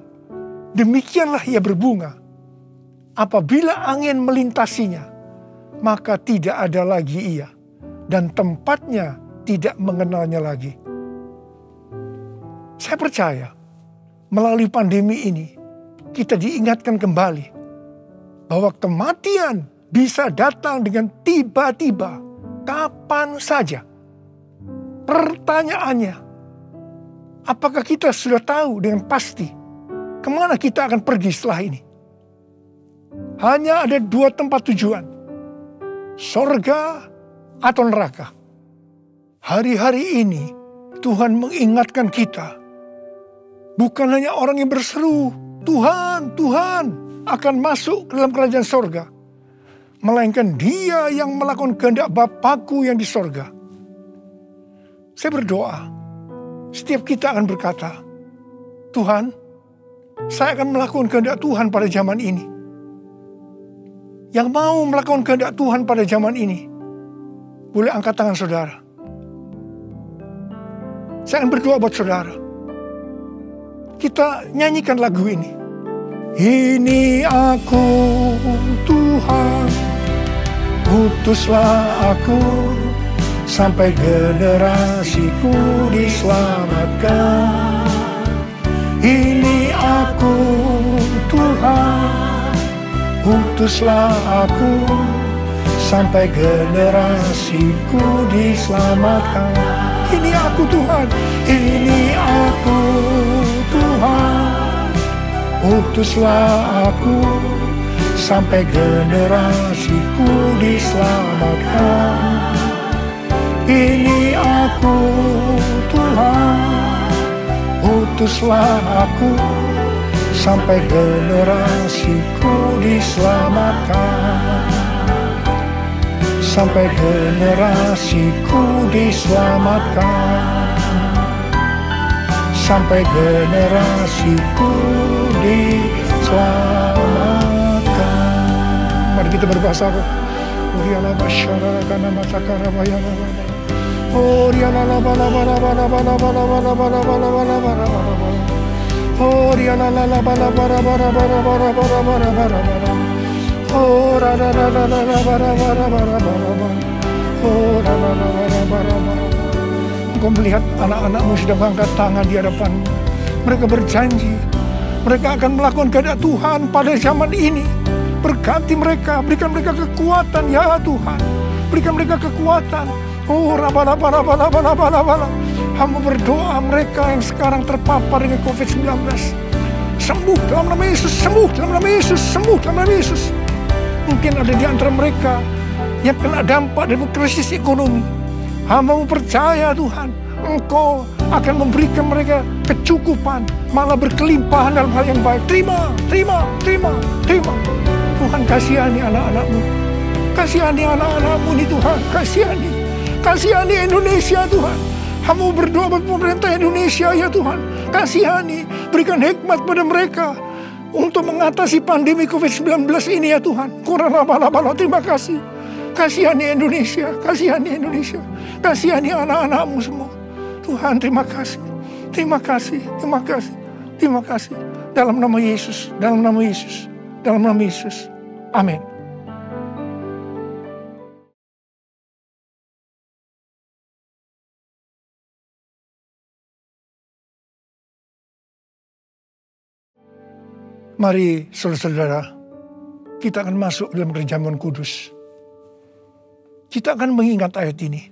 Demikianlah ia berbunga. Apabila angin melintasinya, maka tidak ada lagi ia. Dan tempatnya tidak mengenalnya lagi. Saya percaya melalui pandemi ini kita diingatkan kembali bahwa kematian bisa datang dengan tiba-tiba, kapan saja. Pertanyaannya, apakah kita sudah tahu dengan pasti kemana kita akan pergi setelah ini? Hanya ada 2 tempat tujuan, sorga atau neraka. Hari-hari ini Tuhan mengingatkan kita, bukan hanya orang yang berseru, Tuhan, Tuhan akan masuk ke dalam kerajaan sorga. Melainkan dia yang melakukan kehendak Bapakku yang di sorga. Saya berdoa, setiap kita akan berkata, Tuhan, saya akan melakukan kehendak Tuhan pada zaman ini. Yang mau melakukan kehendak Tuhan pada zaman ini, boleh angkat tangan saudara. Saya akan berdoa buat saudara. Kita nyanyikan lagu ini. Ini aku Tuhan, utuslah aku, sampai generasiku diselamatkan. Ini aku Tuhan, utuslah aku, sampai generasiku diselamatkan. Ini aku Tuhan, ini aku Tuhan, utuslah aku, sampai generasiku diselamatkan. Ini aku Tuhan, utuslah aku, sampai generasiku diselamatkan. Sampai generasiku diselamatkan. Sampai generasiku diselamatkan. Mari kita berbahasa roh. Engkau melihat anak-anakmu sedang angkat tangan di hadapanmu. Mereka berjanji, mereka akan melakukan kehendak Tuhan pada zaman ini. Berkati mereka, berikan mereka kekuatan ya Tuhan. Berikan mereka kekuatan. Hamba berdoa mereka yang sekarang terpapar dengan COVID-19. Sembuh dalam nama Yesus, sembuh dalam nama Yesus, sembuh dalam nama Yesus. Mungkin ada di antara mereka yang kena dampak dari krisis ekonomi. Hamba percaya Tuhan, Engkau akan memberikan mereka kecukupan, malah berkelimpahan dalam hal yang baik. Terima, terima, terima, terima. Tuhan kasihani anak-anak-Mu. Kasihani anak-anak-Mu ini Tuhan, kasihani. Kasihani Indonesia Tuhan. Hamba berdoa buat pemerintah Indonesia ya Tuhan. Kasihani, berikan hikmat pada mereka untuk mengatasi pandemi COVID-19 ini ya Tuhan. Terima kasih. Kasihani Indonesia, kasihani Indonesia. Kasihani anak-anak-Mu semua. Tuhan terima kasih. Terima kasih, terima kasih, terima kasih. Dalam nama Yesus, dalam nama Yesus, dalam nama Yesus. Amin. Mari saudara-saudara, kita akan masuk dalam perjamuan kudus. Kita akan mengingat ayat ini.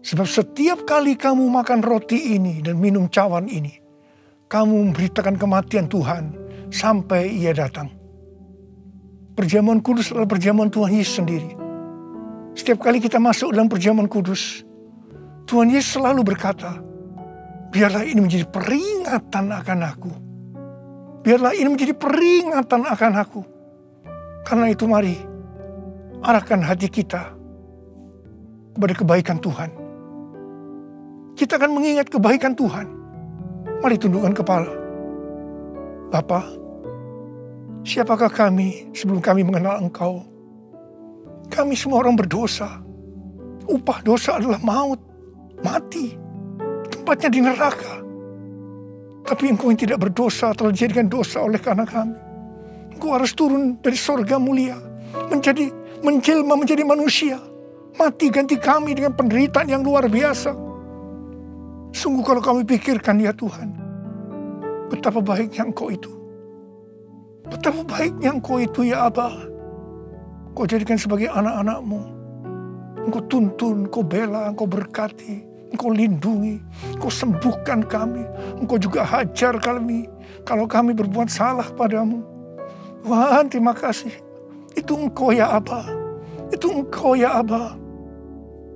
Sebab setiap kali kamu makan roti ini dan minum cawan ini, kamu memberitakan kematian Tuhan sampai Ia datang. Perjamuan kudus adalah perjamuan Tuhan Yesus sendiri. Setiap kali kita masuk dalam perjamuan kudus, Tuhan Yesus selalu berkata, biarlah ini menjadi peringatan akan aku. Biarlah ini menjadi peringatan akan aku. Karena itu mari, arahkan hati kita kepada kebaikan Tuhan. Kita akan mengingat kebaikan Tuhan. Mari tundukkan kepala. Bapa, siapakah kami sebelum kami mengenal Engkau? Kami semua orang berdosa. Upah dosa adalah maut, mati. Tempatnya di neraka. Tapi Engkau yang tidak berdosa telah dijadikan dosa oleh karena kami. Engkau harus turun dari sorga mulia, menjelma menjadi manusia. Mati ganti kami dengan penderitaan yang luar biasa. Sungguh kalau kami pikirkan ya Tuhan, betapa baiknya Engkau itu. Betapa baiknya Engkau itu ya Aba. Engkau jadikan sebagai anak-anak-Mu. Engkau tuntun, Engkau bela, Engkau berkati, Engkau lindungi, Engkau sembuhkan kami. Engkau juga hajar kami kalau kami berbuat salah padamu. Tuhan terima kasih. Itu Engkau ya Aba. Itu Engkau ya Aba.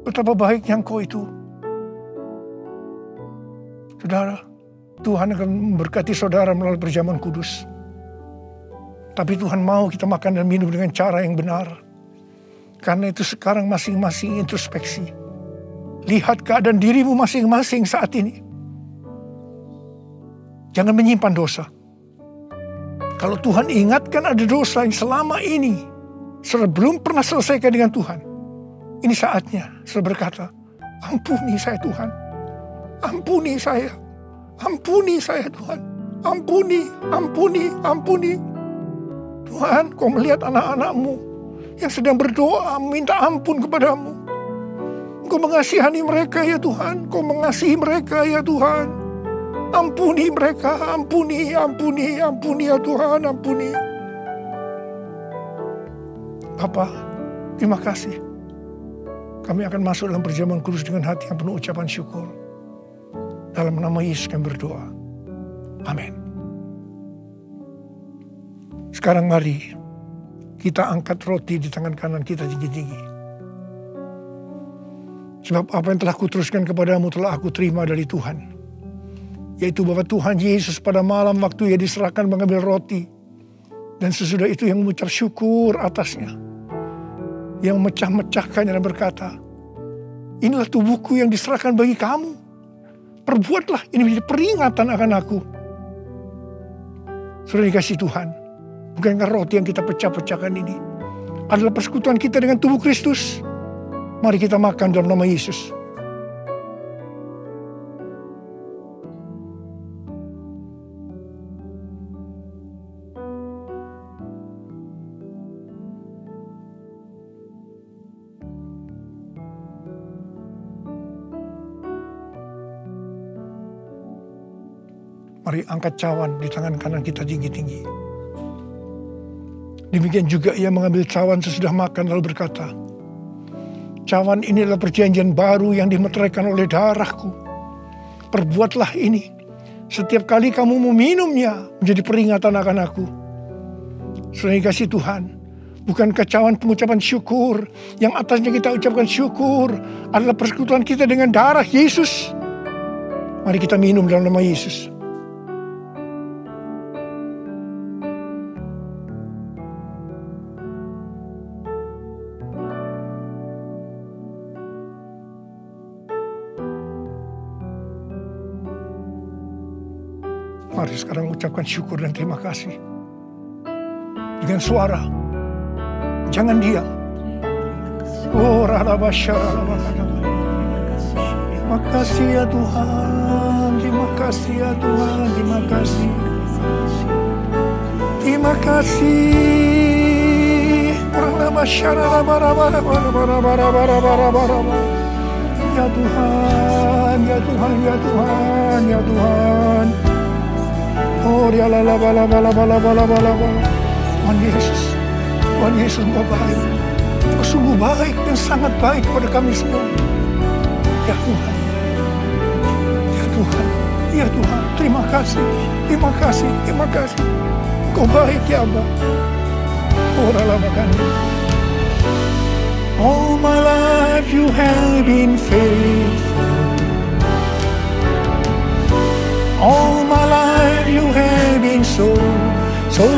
Betapa baiknya Engkau itu. Saudara, Tuhan akan memberkati saudara melalui perjamuan kudus. Tapi Tuhan mau kita makan dan minum dengan cara yang benar. Karena itu sekarang masing-masing introspeksi. Lihat keadaan dirimu masing-masing saat ini. Jangan menyimpan dosa. Kalau Tuhan ingatkan ada dosa yang selama ini saudara belum pernah selesaikan dengan Tuhan, ini saatnya saudara berkata, ampuni saya Tuhan. Ampuni saya Tuhan. Ampuni, ampuni, ampuni. Tuhan, Kau melihat anak-anak-Mu yang sedang berdoa minta ampun kepadamu. Kau mengasihani mereka ya Tuhan. Kau mengasihi mereka ya Tuhan. Ampuni mereka, ampuni, ampuni, ampuni ya Tuhan, ampuni. Bapa, terima kasih. Kami akan masuk dalam perjamuan kudus dengan hati yang penuh ucapan syukur. Dalam nama Yesus kami berdoa. Amin. Sekarang mari kita angkat roti di tangan kanan kita tinggi-tinggi. Sebab apa yang telah kuteruskan kepadamu telah aku terima dari Tuhan. Yaitu bahwa Tuhan Yesus pada malam waktu Ia diserahkan mengambil roti. Dan sesudah itu yang mengucap syukur atasnya. Yang mecah-mecahkannya dan berkata, inilah tubuhku yang diserahkan bagi kamu. Perbuatlah ini menjadi peringatan akan aku. Sudah dikasih Tuhan. Bukankah roti yang kita pecah-pecahkan ini adalah persekutuan kita dengan tubuh Kristus? Mari kita makan dalam nama Yesus. Mari angkat cawan di tangan kanan kita tinggi-tinggi. Demikian juga Ia mengambil cawan sesudah makan lalu berkata, cawan ini adalah perjanjian baru yang dimeteraikan oleh darahku. Perbuatlah ini setiap kali kamu meminumnya menjadi peringatan akan aku. Sudah dikasih Tuhan, bukankah cawan pengucapan syukur yang atasnya kita ucapkan syukur adalah persekutuan kita dengan darah Yesus? Mari kita minum dalam nama Yesus. Mari sekarang ucapkan syukur dan terima kasih. Dengan suara. Jangan diam. Oh, terima kasih ya Tuhan. Terima kasih ya Tuhan. Terima kasih. Terima kasih. Ya Tuhan, ya Tuhan, ya Tuhan, ya Tuhan. Oh, dia la la la la la la la la la. Tuhan Yesus, Tuhan Yesus Engkau baik. Engkau sungguh baik dan sangat baik kepada kami semua. Ya Tuhan, ya Tuhan, ya Tuhan. Terima kasih, terima kasih, terima kasih. Engkau baik ya Abba. Oh, la makan. All my life you have been faithful. All my life you have been so, so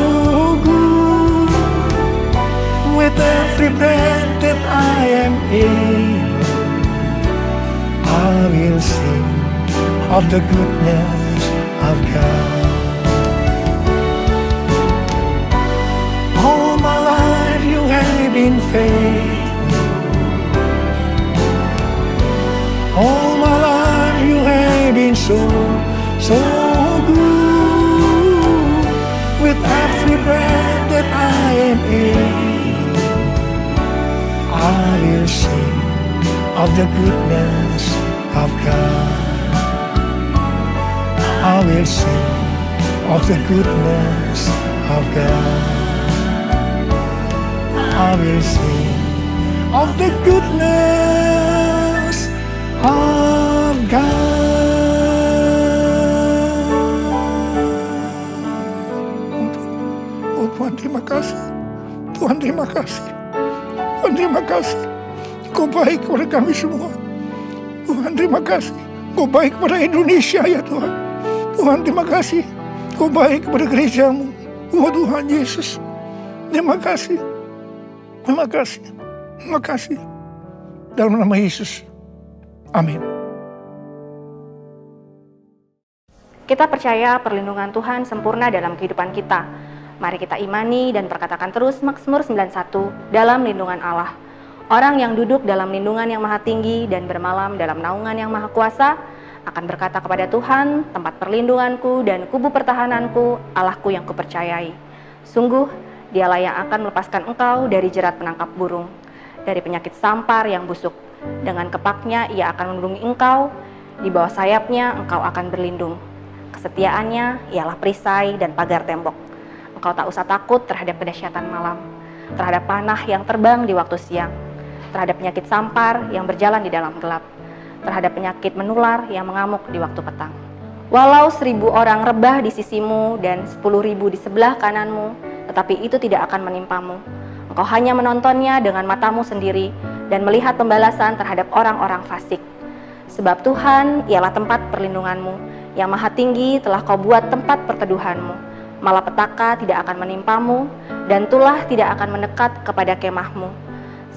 good. With every breath that I am able, I will sing of the goodness of God. All my life you have been faithful. All my life you have been so, so good. With every breath that I am able, I will sing of the goodness of God. I will sing of the goodness of God. I will sing of the goodness of God. Tuhan terima kasih, Tuhan terima kasih, Tuhan terima kasih. Kau baik kepada kami semua. Tuhan terima kasih, Kau baik kepada Indonesia ya Tuhan. Tuhan terima kasih, Kau baik kepada gerejamu. Oh Tuhan Yesus, terima kasih, terima kasih, terima kasih. Dalam nama Yesus, amin. Kita percaya perlindungan Tuhan sempurna dalam kehidupan kita. Mari kita imani dan perkatakan terus Mazmur 91 dalam lindungan Allah. Orang yang duduk dalam lindungan yang maha tinggi dan bermalam dalam naungan yang maha kuasa Akan berkata kepada Tuhan, tempat perlindunganku dan kubu pertahananku, Allahku yang kupercayai. Sungguh, Dialah yang akan melepaskan engkau dari jerat penangkap burung, dari penyakit sampar yang busuk. Dengan kepaknya ia akan melindungi engkau, di bawah sayapnya engkau akan berlindung. Kesetiaannya ialah perisai dan pagar tembok. Engkau tak usah takut terhadap kedahsyatan malam, terhadap panah yang terbang di waktu siang, terhadap penyakit sampar yang berjalan di dalam gelap, terhadap penyakit menular yang mengamuk di waktu petang. Walau 1000 orang rebah di sisimu dan 10.000 di sebelah kananmu, tetapi itu tidak akan menimpamu. Engkau hanya menontonnya dengan matamu sendiri dan melihat pembalasan terhadap orang-orang fasik. Sebab Tuhan ialah tempat perlindunganmu, yang maha tinggi telah kau buat tempat perteduhanmu. Malapetaka tidak akan menimpamu, dan tulah tidak akan mendekat kepada kemahmu.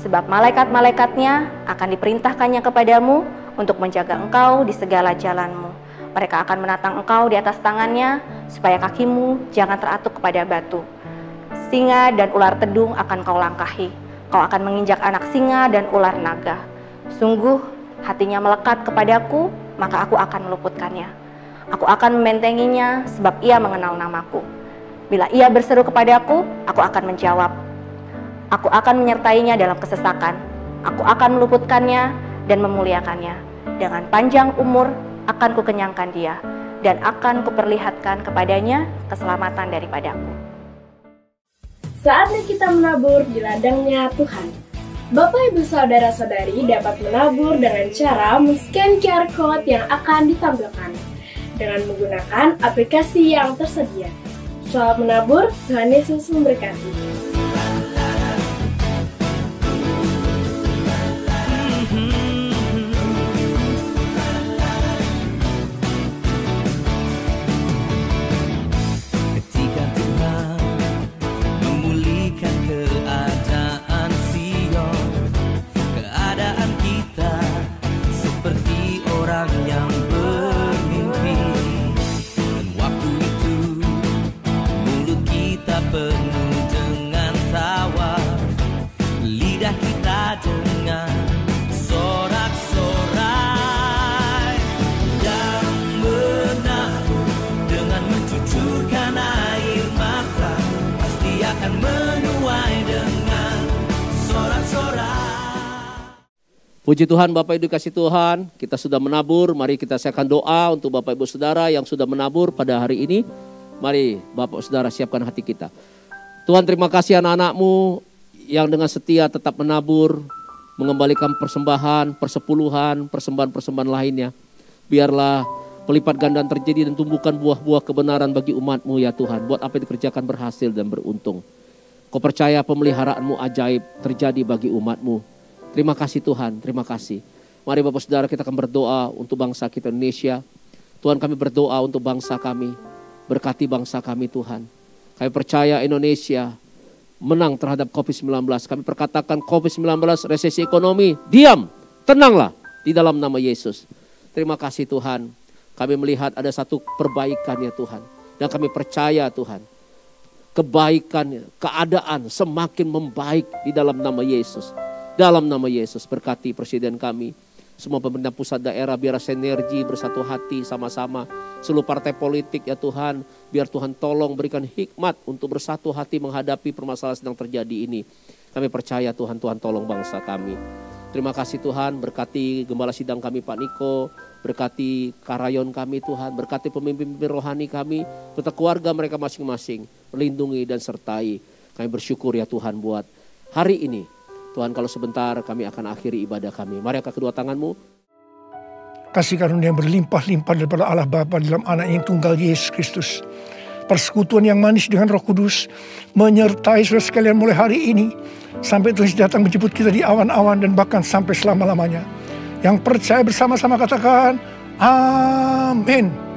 Sebab malaikat-malaikatnya akan diperintahkannya kepadamu untuk menjaga engkau di segala jalanmu. Mereka akan menatang engkau di atas tangannya, supaya kakimu jangan teratuk kepada batu. Singa dan ular tedung akan kau langkahi. Kau akan menginjak anak singa dan ular naga. Sungguh, hatinya melekat kepadaku, maka aku akan meluputkannya. Aku akan membentenginya, sebab ia mengenal namaku. Bila ia berseru kepadaku, aku akan menjawab. Aku akan menyertainya dalam kesesakan. Aku akan meluputkannya dan memuliakannya. Dengan panjang umur akan kukenyangkan dia, dan akan kuperlihatkan kepadanya keselamatan daripadaku. Saatnya kita menabur di ladangnya Tuhan. Bapak, Ibu, Saudara-saudari dapat menabur dengan cara men-scan QR Code yang akan ditampilkan dengan menggunakan aplikasi yang tersedia. Selamat menabur, Tuhan Yesus memberkati. Puji Tuhan, Bapak Ibu dikasih Tuhan, kita sudah menabur. Mari kita siapkan doa untuk Bapak Ibu Saudara yang sudah menabur pada hari ini. Mari Bapak Saudara siapkan hati kita. Tuhan, terima kasih anak-anak-Mu yang dengan setia tetap menabur, mengembalikan persembahan, persepuluhan, persembahan-persembahan lainnya. Biarlah pelipat gandaan terjadi dan tumbuhkan buah-buah kebenaran bagi umat-Mu ya Tuhan. Buat apa yang dikerjakan berhasil dan beruntung. Kau percaya pemeliharaan-Mu ajaib terjadi bagi umat-Mu. Terima kasih Tuhan, terima kasih. Mari Bapak Saudara kita akan berdoa untuk bangsa kita Indonesia. Tuhan, kami berdoa untuk bangsa kami. Berkati bangsa kami Tuhan. Kami percaya Indonesia menang terhadap COVID-19. Kami perkatakan COVID-19 resesi ekonomi, diam, tenanglah di dalam nama Yesus. Terima kasih Tuhan. Kami melihat ada satu perbaikan ya Tuhan. Dan kami percaya Tuhan. Kebaikan, keadaan semakin membaik di dalam nama Yesus. Dalam nama Yesus, berkati Presiden kami, semua pemerintah pusat daerah, biar sinergi, bersatu hati sama-sama. Seluruh partai politik ya Tuhan, biar Tuhan tolong berikan hikmat untuk bersatu hati menghadapi permasalahan sedang terjadi ini. Kami percaya Tuhan, Tuhan tolong bangsa kami. Terima kasih Tuhan, berkati gembala sidang kami Pak Niko, berkati karayon kami Tuhan, berkati pemimpin-pemimpin rohani kami, beserta keluarga mereka masing-masing, melindungi dan sertai. Kami bersyukur ya Tuhan buat hari ini. Tuhan, kalau sebentar kami akan akhiri ibadah kami. Mari angkat kedua tanganmu. Kasih karunia yang berlimpah-limpah daripada Allah Bapa dalam anak yang tunggal Yesus Kristus. Persekutuan yang manis dengan Roh Kudus menyertai saudara sekalian mulai hari ini. Sampai Tuhan datang menjemput kita di awan-awan dan bahkan sampai selama-lamanya. Yang percaya bersama-sama katakan, amin.